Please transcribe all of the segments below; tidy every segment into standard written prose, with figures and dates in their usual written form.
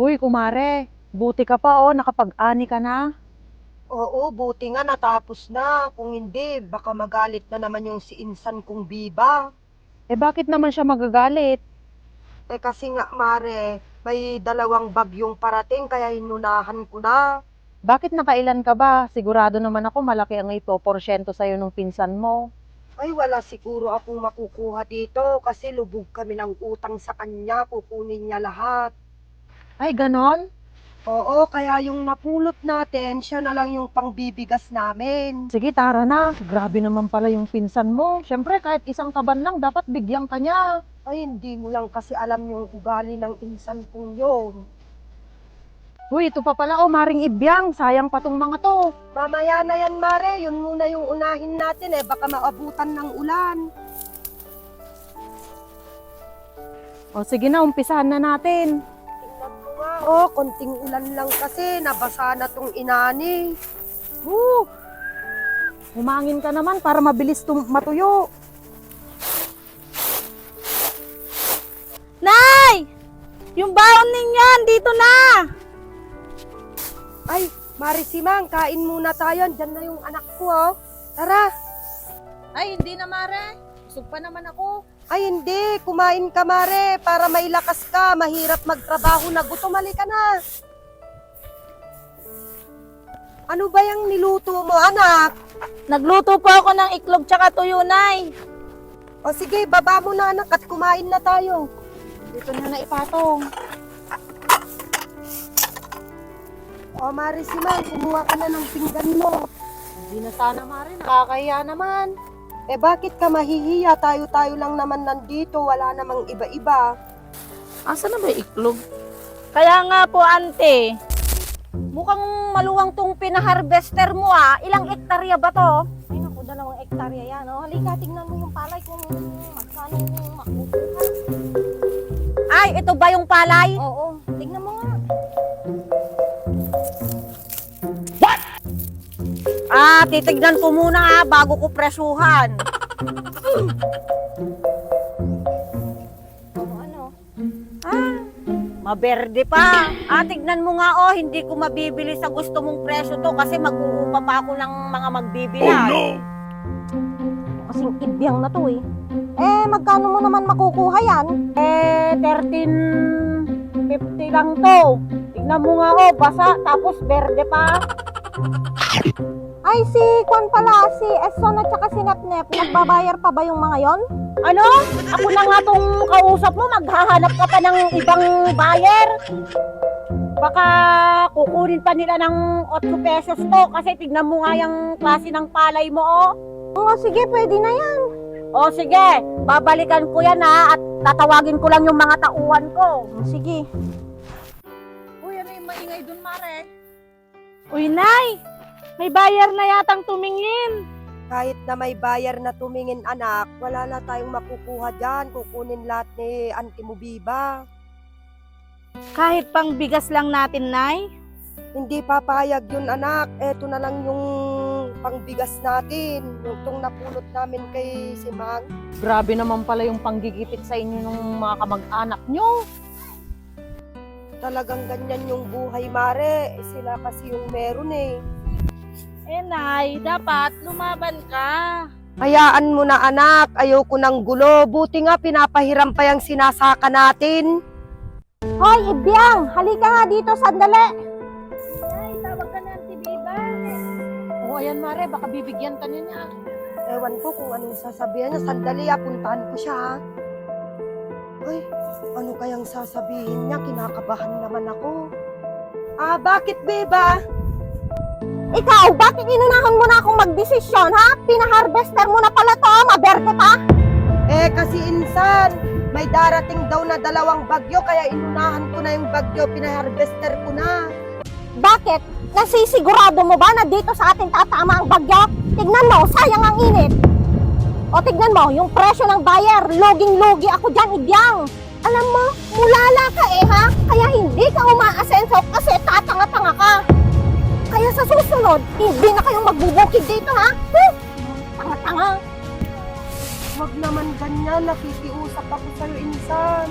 Uy, kumare, buti ka pa oh, nakapag-ani ka na. Oo, buti nga natapos na. Kung hindi, baka magalit na naman yung si Insan kong biba. Eh bakit naman siya magagalit? Kasi nga, Mare, may dalawang bagyong parating kaya hinunahan ko na. Bakit nakailan ka ba? Sigurado naman ako malaki ang ipoporsyento sa'yo nung pinsan mo. Ay, wala siguro akong makukuha dito kasi lubog kami ng utang sa kanya. Kukunin niya lahat. Ay, ganon? Oo, kaya yung napulot natin, siya na lang yung pangbibigas namin. Sige, tara na. Grabe naman pala yung pinsan mo. Siyempre, kahit isang kaban lang, dapat bigyan ka niya. Ay, hindi mo lang kasi alam yung ugali ng insan kong yun. Uy, ito pa pala oh, Maring Ibyang. Sayang pa tong mga to. Mamaya na yan, Mare. Yun muna yung unahin natin baka maabutan ng ulan. O sige na, umpisahan na natin. Tingnan mo nga, konting ulan lang kasi. Nabasa na tong inani. Humangin ka naman para mabilis matuyo. Nay! Yung baon ninyo, dito na! Ay, Marisimang, kain muna tayo. Diyan na yung anak ko, oh. Tara. Ay, hindi na, Mare. Busog pa naman ako. Ay, hindi. Kumain ka, Mare, para may lakas ka. Mahirap magtrabaho na. Gutom, ka na. Ano ba yung niluto mo, anak? Nagluto po ako ng iklog tsaka tuyo, Nay. O sige, baba mo na, anak, at kumain na tayo. Dito na naipatong. O, Marisimang, kumuha ka na ng pinggan mo. Hindi na sana, Mare. Nakakahiya naman. Bakit ka mahihiya? Tayo-tayo lang naman nandito. Wala namang iba-iba. Asa na ba yung iklog? Kaya nga po, ante. Mukhang maluwang tong pinaharvester mo Ilang hektarya ba to? Ay, naku, 2 hektarya yan. Halika, tingnan mo yung palay kung magkano makukuha. Ay, ito ba yung palay? Oo, tingnan mo nga. Titignan ko muna bago ko presyuhan. Ano? Maberde pa. Tignan mo nga hindi ko mabibili sa gusto mong presyo to kasi mag-uupa pa ako ng mga magbibilan. Kasing ibyang na to magkano mo naman makukuha yan? 13.50 lang to. Tignan mo nga basa tapos berde pa. Ay, si Kwan pala, si Esson at saka si Nepnep, nagbabayar pa ba yung mga yon? Ano? Ako na nga tong kausap mo, maghahanap ka pa ng ibang buyer. Baka kukunin pa nila ng 8 pesos to kasi tignan mo nga yung klase ng palay mo Oo, sige, pwede na yan. Sige, babalikan ko yan at tatawagin ko lang yung mga tauhan ko. Sige. Uy, ano yung maingay dun, Mare? Uy, Nay! May bayar na yatang tumingin. Kahit na may bayar na tumingin, anak, wala na tayong makukuha dyan. Kukunin lahat ni Auntie Mubiba. Kahit pang bigas lang natin, Nay. Hindi papayag yun, anak. Eto na lang yung pangbigas natin. Itong napulot namin kay si Mang. Grabe naman pala yung panggigipit sa inyo ng mga kamag-anak nyo. Talagang ganyan yung buhay, Mare. Sila kasi yung meron Nay, dapat lumaban ka. Hayaan mo na, anak. Ayoko ng gulo. Buti nga pinapahiram pa yung sinasaka natin. Hoy, Ibyang! Halika nga dito, sandali. Nay, tawag ka na, Auntie Biba. O, ayan, Mare, baka bibigyan ka niya. Ewan ko kung anong sasabihin niya. Sandali, puntahan ko siya, Ay, ano kayang sasabihin niya? Kinakabahan naman ako. Bakit, Beba? Ikaw, bakit inunahan mo na akong magdesisyon, ha? Pinaharvester mo na pala to, maberte pa? Kasi insan, may darating daw na 2 bagyo, kaya inunahan ko na yung bagyo, pinaharvester ko na. Bakit? Nasisigurado mo ba na dito sa atin tatama ang bagyo? Tignan mo, sayang ang init. O tignan mo, yung presyo ng buyer, loging-logi ako dyan, Ibyang. Alam mo, mulala ka ha? Kaya hindi ka umaasenso kasi tatanga-tanga ka. Kaya sa susunod, hindi na kayong magbubukid dito, ha? Tanga-tanga. Huwag naman ganyan, nakikiusap ako sa'yo, insan.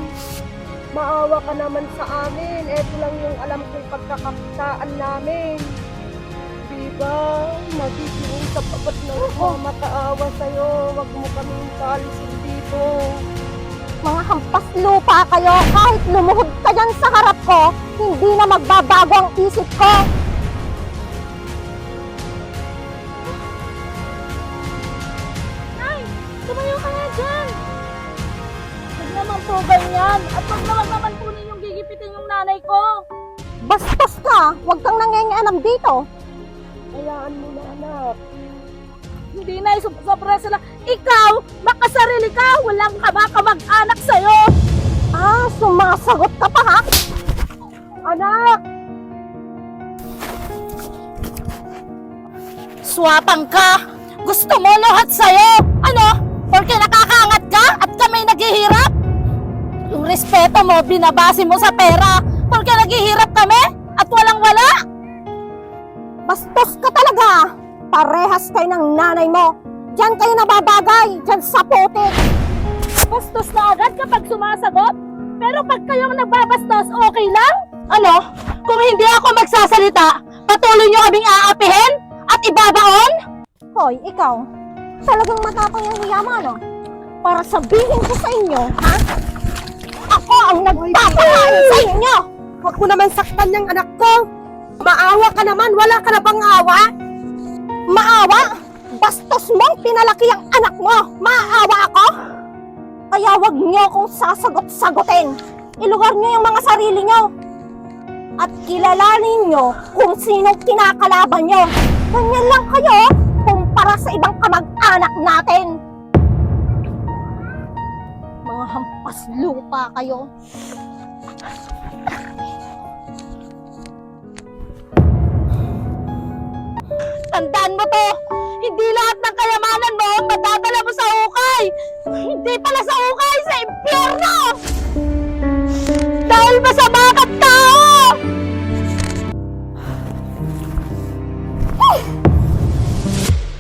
Maawa ka naman sa amin. Eto lang yung alam kong pagkakakitaan namin. Diba, makikiusap apat na makaawa sa'yo. Huwag mo kaming kaalisin dito. Mga hampas lupa kayo, kahit lumuhod ka dyan sa harap ko, hindi na magbabago ang isip ko. Nay, tumayo ka nga dyan. Huwag naman po ganyan, at huwag naman po ninyong gigipitin yung nanay ko. Bastos ka, huwag kang nangengialam dito. Hayaan mo na, anak. Hindi na, sobra sila. Ikaw, makasarili ka, walang kamag-anak sa'yo. Ah, sumasagot ka pa ha? Anak! Swapang ka! Gusto mo lahat sa'yo! Ano? Porque nakakaangat ka at kami naghihirap? Yung respeto mo, binabase mo sa pera. Porque naghihirap kami at walang-wala? Bastos ka talaga! Parehas kayo ng nanay mo. Diyan kayo nababagay, diyan sa putik. Bastos na agad kapag sumasagot? Pero pag kayong nagbabastos, okay lang? Ano? Kung hindi ako magsasalita, patuloy niyo kaming aapihin at ibabaon? Hoy, ikaw, talagang matapang yung hiya mo, ano? Para sabihin ko sa inyo, ha? Ako ang nagpapalaan sa inyo! Huwag mo naman saktan yung anak ko. Maawa ka naman, wala ka na bang awa? Maawa? Bastos mong pinalaki ang anak mo! Maawa ako? Kaya wag niyo akong sasagot-sagutin. Ilugar niyo yung mga sarili niyo. At kilalanin niyo kung sino kinakalaban niyo. Ganyan lang kayo kumpara sa ibang kamag-anak natin. Mga hampas lupa kayo. Tandaan mo to, hindi lahat ng kayamanan mo madadala mo sa hukay. Hindi pala sa hukay, sa impyerno! Dahil masama